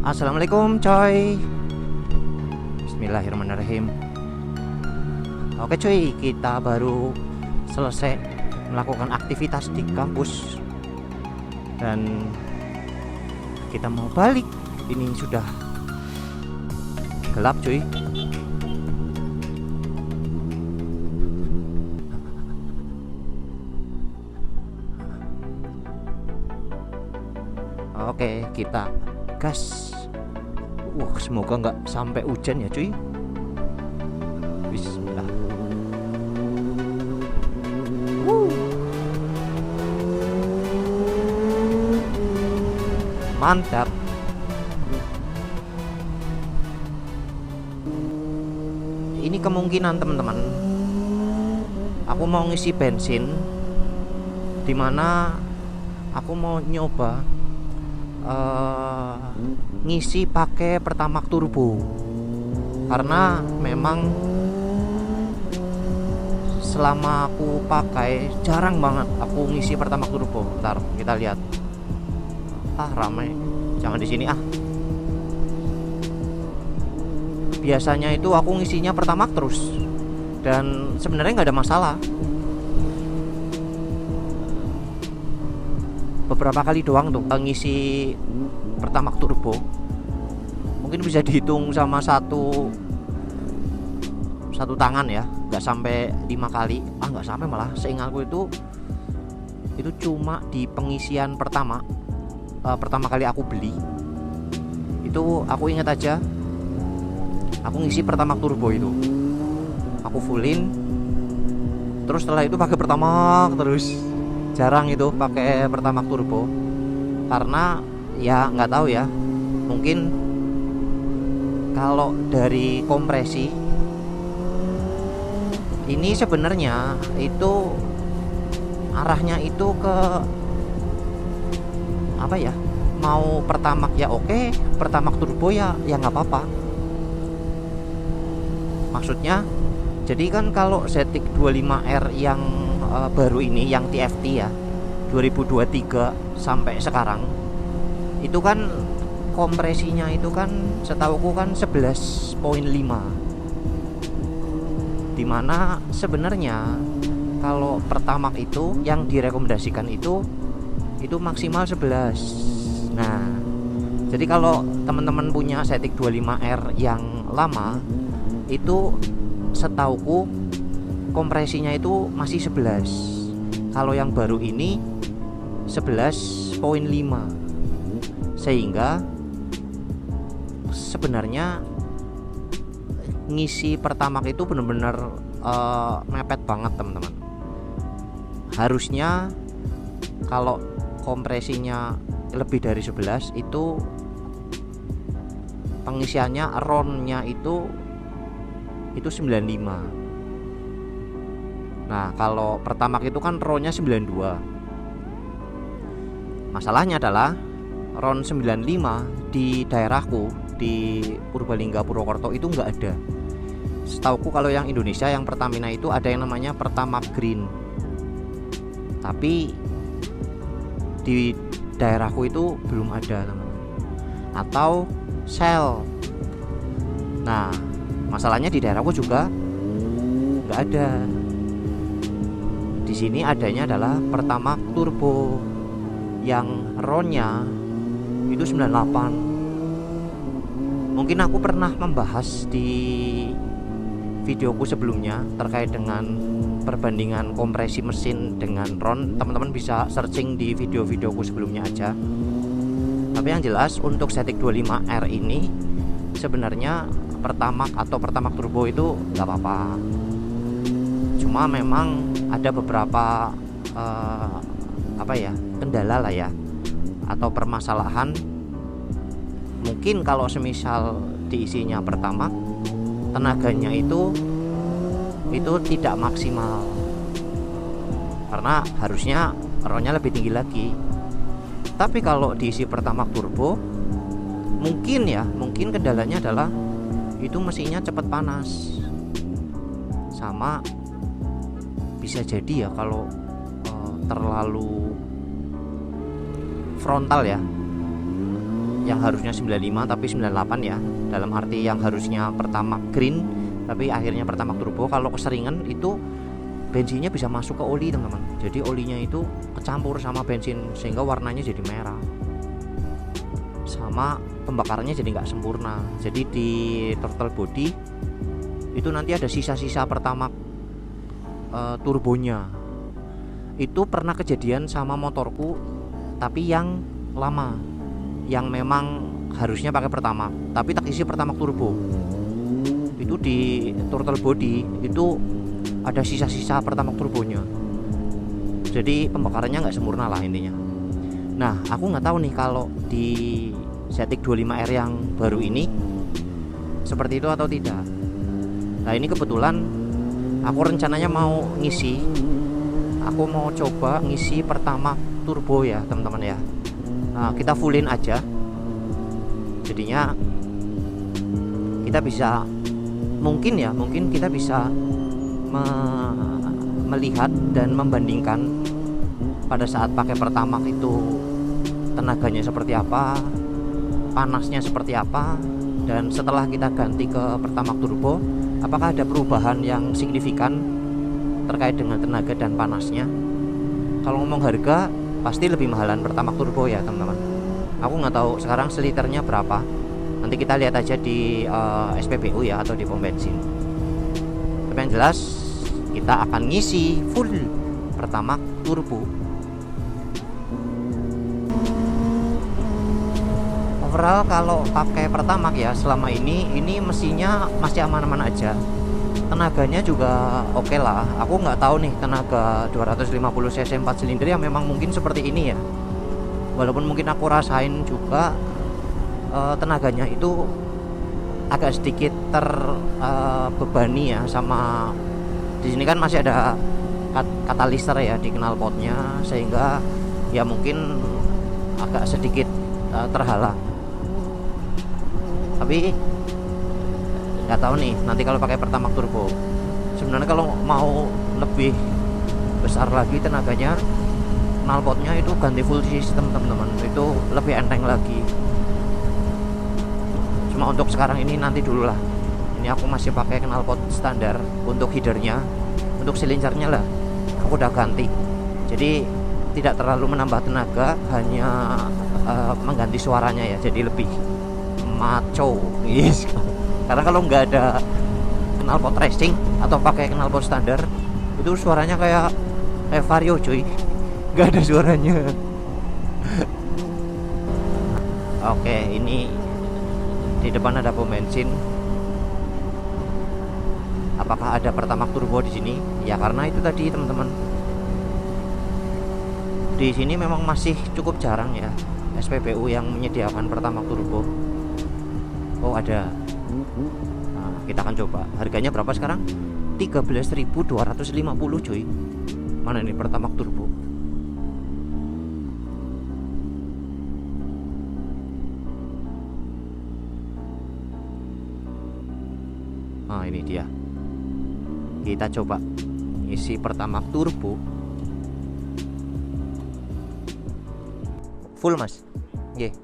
Assalamualaikum coy. Bismillahirrahmanirrahim. Oke cuy, kita baru selesai melakukan aktivitas di kampus dan kita mau balik. Ini sudah gelap cuy. Oke, kita gas. Semoga nggak sampai hujan ya cuy. Bismillah. Mantap. Ini kemungkinan teman-teman, aku mau ngisi bensin, dimana aku mau nyoba ngisi pakai Pertamax turbo, karena memang selama aku pakai jarang banget aku ngisi Pertamax turbo. Ntar kita lihat. Ramai, jangan di sini Biasanya itu aku ngisinya Pertamax terus dan sebenarnya nggak ada masalah. Beberapa kali doang tuh ngisi Pertamax turbo, mungkin bisa dihitung sama satu tangan ya, nggak sampai 5 kali, nggak sampai, malah seingatku itu cuma di pengisian pertama kali aku beli itu. Aku ingat aja, aku ngisi Pertamax turbo itu, aku fullin, terus setelah itu pakai Pertamax terus. Jarang itu pakai Pertamax turbo karena ya nggak tahu ya, mungkin kalau dari kompresi ini sebenarnya itu arahnya itu ke apa ya, mau Pertamax ya oke, Pertamax turbo ya nggak apa-apa. Maksudnya jadi kan kalau Zetik 25R yang baru ini, yang TFT ya, 2023 sampai sekarang itu kan kompresinya itu kan setauku kan 11.5, dimana sebenarnya kalau Pertamax itu yang direkomendasikan itu maksimal 11. Nah, jadi kalau teman-teman punya Zetik 25R yang lama itu setauku kompresinya itu masih 11. Kalau yang baru ini 11.5, sehingga sebenarnya ngisi Pertamax itu benar-benar mepet banget teman-teman. Harusnya kalau kompresinya lebih dari 11 itu pengisiannya RON-nya itu 95. Nah, kalau Pertamax itu kan RON-nya 92. Masalahnya adalah RON 95 di daerahku di Purbalingga Purwokerto itu nggak ada. Setauku kalau yang Indonesia, yang Pertamina itu ada yang namanya Pertamax Green, tapi di daerahku itu belum ada teman-teman. Atau Shell. Nah, masalahnya di daerahku juga nggak ada. Di sini adanya adalah Pertamax turbo yang RON-nya itu 98. Mungkin aku pernah membahas di videoku sebelumnya terkait dengan perbandingan kompresi mesin dengan RON. Teman-teman bisa searching di video-videoku sebelumnya aja. Tapi yang jelas untuk Zetik 25R ini sebenarnya Pertamax atau Pertamax turbo itu nggak apa-apa. Cuma memang ada beberapa kendala lah ya, atau permasalahan. Mungkin kalau semisal diisinya Pertamax, tenaganya itu tidak maksimal, karena harusnya RON-nya lebih tinggi lagi. Tapi kalau diisi Pertamax turbo, mungkin kendalanya adalah itu mesinnya cepat panas, sama bisa jadi ya kalau terlalu frontal ya, yang harusnya 95 tapi 98 ya, dalam arti yang harusnya Pertamax green tapi akhirnya Pertamax turbo. Kalau keseringan itu bensinnya bisa masuk ke oli teman-teman, jadi olinya itu kecampur sama bensin sehingga warnanya jadi merah, sama pembakarannya jadi nggak sempurna. Jadi di throttle body itu nanti ada sisa-sisa Pertamax turbonya. Itu pernah kejadian sama motorku tapi yang lama, yang memang harusnya pakai Pertamax tapi tak isi Pertamax turbo. Itu di throttle body itu ada sisa-sisa Pertamax turbonya, jadi pembakarannya nggak sempurna lah intinya. Nah aku nggak tahu nih kalau di Zetik 25R yang baru ini seperti itu atau tidak. Nah ini kebetulan aku rencananya mau ngisi, aku mau coba ngisi Pertamax turbo ya teman-teman ya. Nah, kita fullin aja, jadinya kita bisa mungkin kita bisa melihat dan membandingkan pada saat pakai Pertamax itu tenaganya seperti apa, panasnya seperti apa, dan setelah kita ganti ke Pertamax turbo apakah ada perubahan yang signifikan terkait dengan tenaga dan panasnya. Kalau ngomong harga pasti lebih mahalan Pertamax turbo ya teman-teman. Aku nggak tahu sekarang seliternya berapa, nanti kita lihat aja di SPBU ya atau di pom bensin. Tapi yang jelas kita akan ngisi full Pertamax turbo. Overall kalau pakai Pertamax ya selama ini mesinnya masih aman-aman aja, tenaganya juga oke lah. Aku nggak tahu nih tenaga 250 cc 4 silinder yang memang mungkin seperti ini ya, walaupun mungkin aku rasain juga tenaganya itu agak sedikit terbebani ya, sama di sini kan masih ada katalister ya di knalpotnya, sehingga ya mungkin agak sedikit terhalang. Tapi nggak tahu nih nanti kalau pakai Pertamax turbo. Sebenarnya kalau mau lebih besar lagi tenaganya, knalpotnya itu ganti full system teman-teman, itu lebih enteng lagi. Cuma untuk sekarang ini nanti dulu lah. Ini aku masih pakai knalpot standar untuk headernya, untuk silinsernya lah aku udah ganti. Jadi tidak terlalu menambah tenaga, hanya mengganti suaranya ya, jadi lebih maco. Yes. Karena kalau nggak ada knalpot racing atau pakai knalpot standar itu suaranya kayak Vario cuy, nggak ada suaranya. Oke, ini di depan ada pom bensin. Apakah ada Pertamax turbo di sini? Ya karena itu tadi teman-teman, di sini memang masih cukup jarang ya SPBU yang menyediakan Pertamax turbo. Oh ada. Nah, kita akan coba. Harganya berapa sekarang? 13.250 cuy. Mana ini Pertamax turbo? Nah ini dia. Kita coba isi Pertamax turbo. Full mas. Nggih.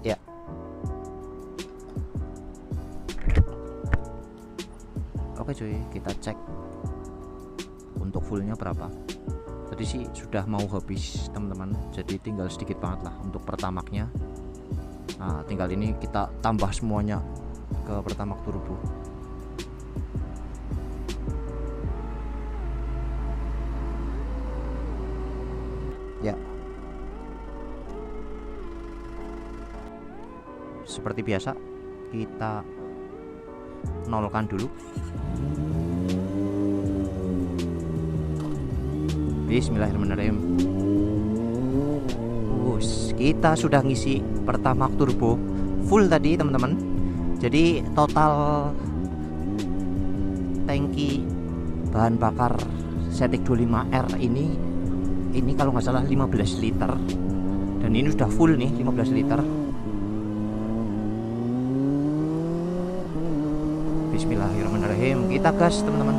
Ya. Oke cuy, kita cek untuk fullnya berapa. Tadi sih sudah mau habis teman-teman, jadi tinggal sedikit banget lah untuk Pertamaxnya. Nah tinggal ini kita tambah semuanya ke Pertamax turbo. Ya, seperti biasa kita nolkan dulu. Bismillahirrahmanirrahim. Kita sudah ngisi Pertamax turbo full tadi teman-teman. Jadi total tangki bahan bakar Zetik 25R ini kalau nggak salah 15 liter. Dan ini sudah full nih 15 liter. Bismillahirrahmanirrahim. Kita gas teman-teman.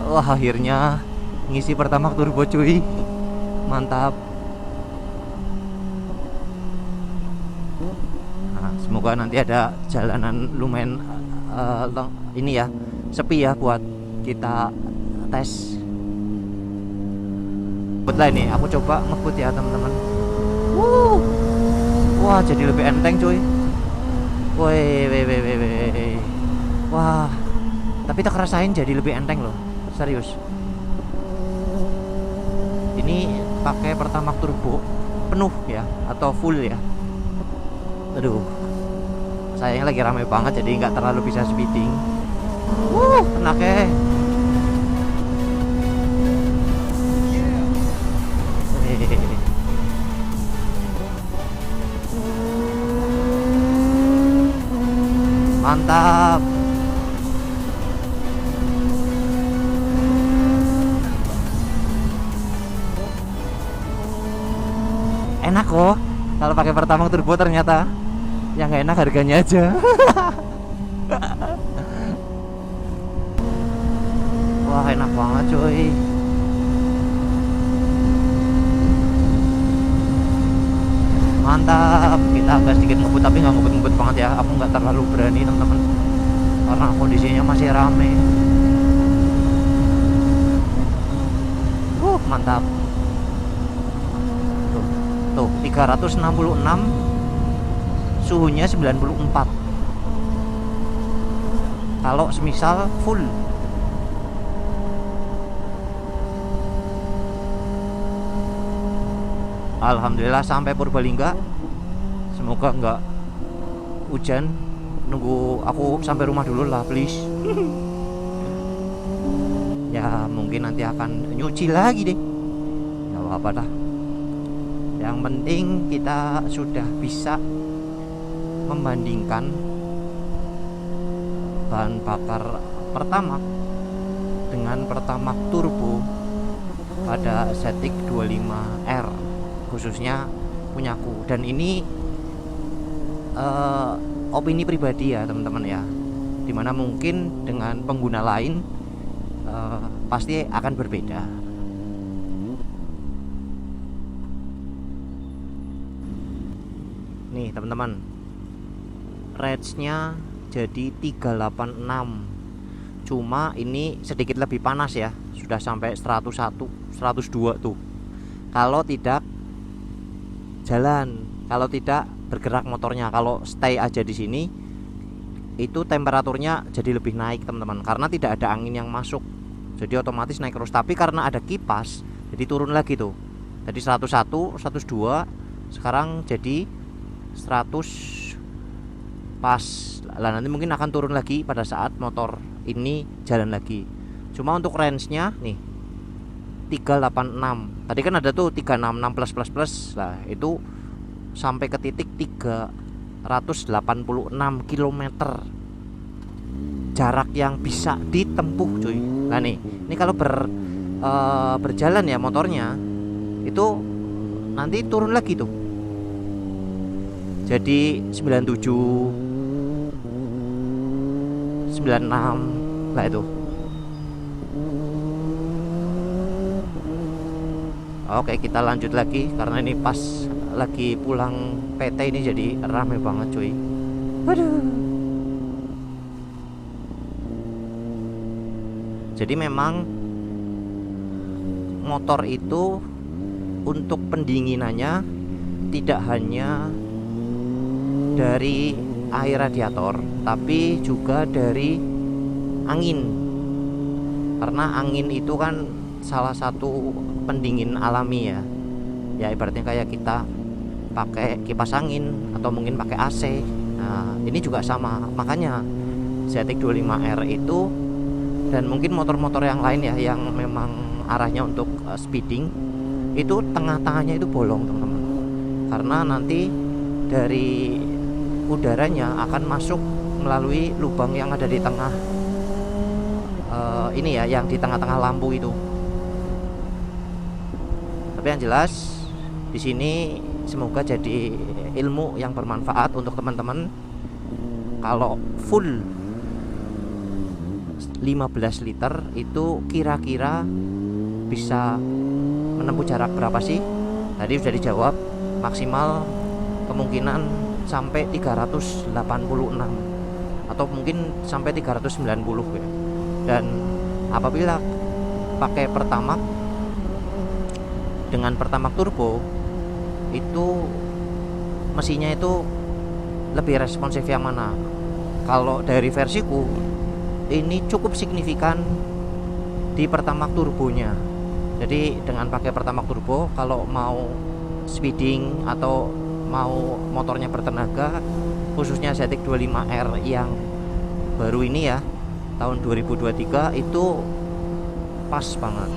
Wah, akhirnya ngisi pertama turbo cuy. Mantap. Nah, semoga nanti ada jalanan lumayan ini ya, sepi ya buat kita tes. Betul ini aku coba ngebut ya teman-teman. Wah, jadi lebih enteng cuy. Woi. Wah, tapi tak rasain jadi lebih enteng loh, serius. Ini pakai Pertamax turbo penuh ya, atau full ya. Aduh, sayangnya lagi ramai banget jadi nggak terlalu bisa speeding. Enaknya. Mantap. Enak kok kalau pakai Pertamax turbo, ternyata yang nggak enak harganya aja. Wah, enak banget coy. Mantap. Kita agak sedikit ngebut tapi nggak ngebut banget ya. Aku nggak terlalu berani teman-teman karena kondisinya masih rame. Mantap. Tuh 366, suhunya 94. Kalau semisal full. Alhamdulillah sampai Purbalingga. Semoga enggak hujan. Nunggu aku sampai rumah dulu lah please. Ya mungkin nanti akan nyuci lagi deh. Ya apa dah. Yang penting kita sudah bisa membandingkan bahan bakar Pertamax dengan Pertamax turbo pada Zetik 25R khususnya punyaku. Dan ini opini pribadi ya teman-teman ya, dimana mungkin dengan pengguna lain pasti akan berbeda. Nih teman-teman, range-nya jadi 386. Cuma ini sedikit lebih panas ya, sudah sampai 101, 102 tuh. Kalau tidak jalan, kalau tidak bergerak motornya, kalau stay aja di sini itu temperaturnya jadi lebih naik teman-teman, karena tidak ada angin yang masuk. Jadi otomatis naik terus. Tapi karena ada kipas, jadi turun lagi tuh. Jadi 101, 102, sekarang jadi 100 pas. Lah nanti mungkin akan turun lagi pada saat motor ini jalan lagi. Cuma untuk range-nya nih 386. Tadi kan ada tuh 366 plus. Lah itu sampai ke titik 386 km. Jarak yang bisa ditempuh cuy. Nah nih, ini kalau berjalan ya motornya itu nanti turun lagi tuh. Jadi 97 96 lah itu. Oke, kita lanjut lagi karena ini pas lagi pulang PT ini jadi rame banget cuy. Waduh. Jadi memang motor itu untuk pendinginannya tidak hanya dari air radiator, tapi juga dari angin. Karena angin itu kan salah satu pendingin alami ya. Ya ibaratnya kayak kita pakai kipas angin atau mungkin pakai AC. Nah, ini juga sama. Makanya Zetik 25R itu dan mungkin motor-motor yang lain ya yang memang arahnya untuk speeding itu tengah-tengahnya itu bolong teman-teman. Karena nanti dari udaranya akan masuk melalui lubang yang ada di tengah ini ya, yang di tengah-tengah lampu itu. Tapi yang jelas di sini semoga jadi ilmu yang bermanfaat untuk teman-teman. Kalau full 15 liter itu kira-kira bisa menempuh jarak berapa sih? Tadi sudah dijawab, maksimal kemungkinan sampai 386 atau mungkin sampai 390 ya. Dan apabila pakai Pertamax dengan Pertamax turbo itu mesinnya itu lebih responsif yang mana? Kalau dari versiku ini cukup signifikan di Pertamax turbonya. Jadi dengan pakai Pertamax turbo, kalau mau speeding atau mau motornya bertenaga, khususnya Zetik 25R yang baru ini ya, tahun 2023, itu pas banget.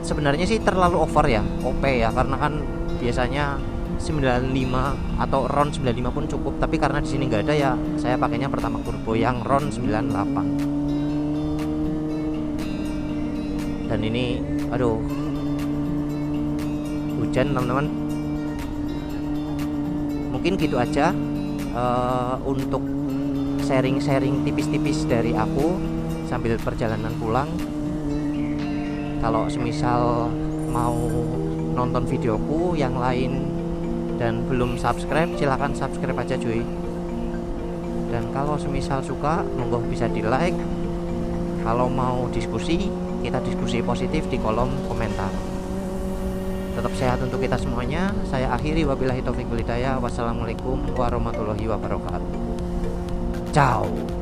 Sebenarnya sih terlalu over ya, OP ya, karena kan biasanya 95 atau RON 95 pun cukup, tapi karena di sini nggak ada ya, saya pakainya Pertamax turbo yang RON 98. Dan ini aduh, hujan teman-teman. Mungkin gitu aja untuk sharing-sharing tipis-tipis dari aku sambil perjalanan pulang. Kalau semisal mau nonton videoku yang lain dan belum subscribe, silahkan subscribe aja cuy. Dan kalau semisal suka, monggo bisa di like. Kalau mau diskusi, kita diskusi positif di kolom komentar. Tetap sehat untuk kita semuanya. Saya akhiri, wabillahi taufiq wal hidayah. Wassalamualaikum warahmatullahi wabarakatuh. Ciao.